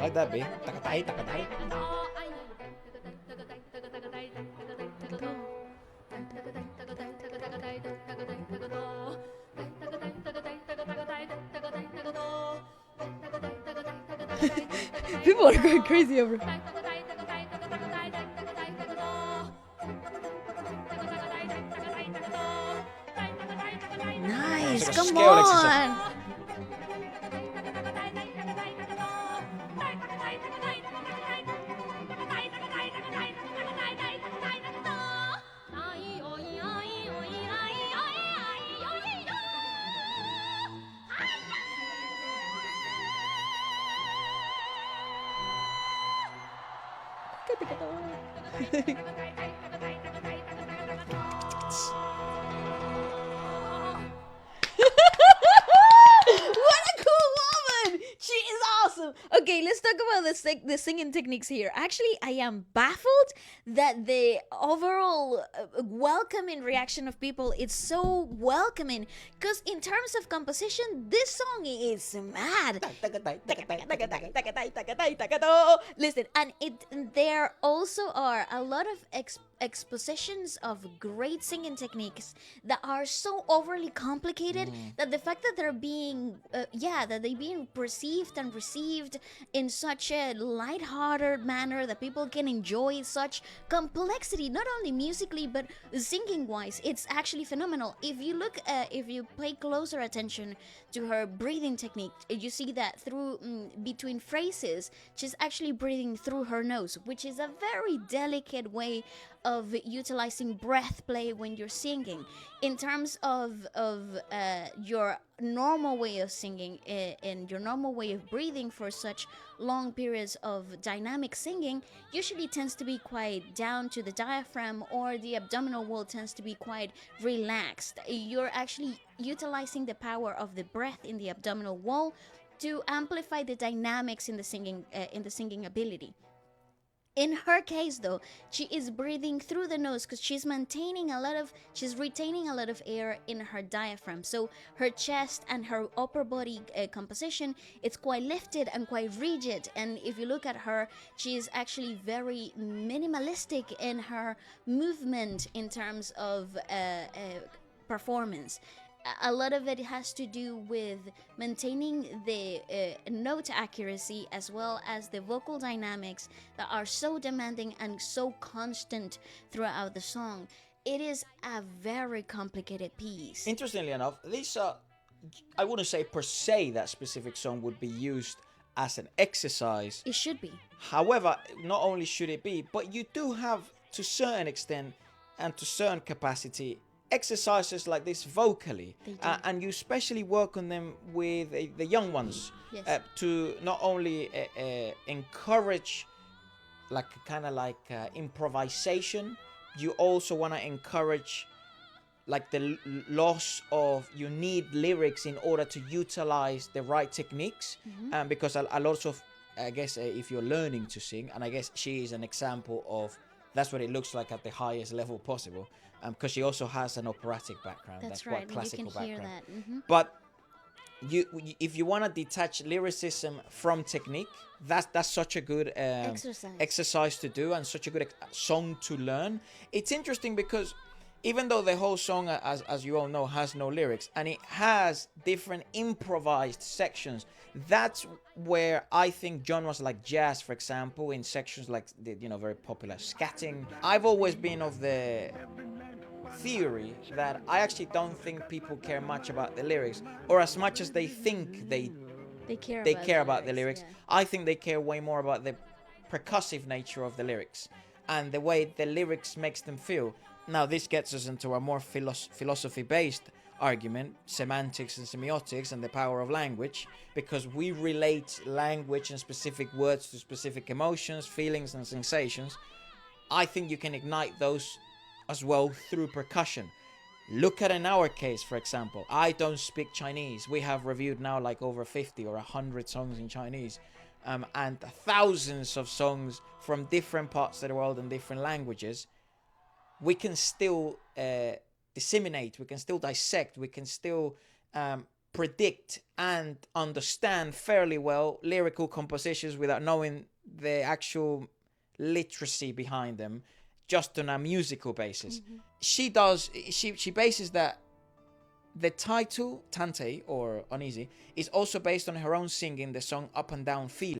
like that beat. Takatai, takatai. People are going crazy over. Nice, It's like a come scale exercise. on. What a cool woman! She is awesome. Okay, let's talk about the singing techniques here. Actually, I am baffled that the overall welcoming reaction of people is so welcoming. Because in terms of composition, this song is mad. Listen, and there also are a lot of expositions of great singing techniques that are so overly complicated that the fact that they're being perceived and received in such a lighthearted manner that people can enjoy such complexity, not only musically but singing wise, it's actually phenomenal. If you pay closer attention to her breathing technique, you see that through between phrases she's actually breathing through her nose, which is a very delicate way of utilizing breath play when you're singing. In terms of your normal way of singing and your normal way of breathing for such long periods of dynamic singing usually tends to be quite down to the diaphragm, or the abdominal wall tends to be quite relaxed. You're actually utilizing the power of the breath in the abdominal wall to amplify the dynamics in the singing ability. In her case, though, she is breathing through the nose because she's retaining a lot of air in her diaphragm. So her chest and her upper body composition, it's quite lifted and quite rigid. And if you look at her, she is actually very minimalistic in her movement in terms of performance. A lot of it has to do with maintaining the note accuracy as well as the vocal dynamics that are so demanding and so constant throughout the song. It is a very complicated piece. Interestingly enough, these are, I wouldn't say per se that specific song would be used as an exercise. It should be. However, not only should it be, but you do have, to certain extent and to certain capacity, exercises like this vocally, and you especially work on them with the young ones. Yes. To not only encourage like improvisation, you also want to encourage like the loss of, you need lyrics in order to utilize the right techniques. Because a lot of, I guess, if you're learning to sing, and I guess she is an example of that's what it looks like at the highest level possible, because she also has an operatic background. That's right, right, classical you can hear background. that. But if you want to detach lyricism from technique, that's such a good exercise to do, and such a good song to learn. It's interesting because even though the whole song, as you all know, has no lyrics, and it has different improvised sections, that's where I think genres like jazz, for example, in sections like the very popular scatting, I've always been of the theory that I actually don't think people care much about the lyrics, or as much as they think they care about the lyrics. Yeah. I think they care way more about the percussive nature of the lyrics and the way the lyrics makes them feel. Now this gets us into a more philosophy-based argument, semantics and semiotics, and the power of language, because we relate language and specific words to specific emotions, feelings and sensations. I think you can ignite those as well through percussion. Look at in our case, for example, I don't speak Chinese. We have reviewed now like over 50 or 100 songs in Chinese, and thousands of songs from different parts of the world and different languages. We can still disseminate, we can still dissect, we can still predict and understand fairly well lyrical compositions without knowing the actual literacy behind them, just on a musical basis. She bases that the title Tante or Uneasy is also based on her own singing the song Up and Down Feeling.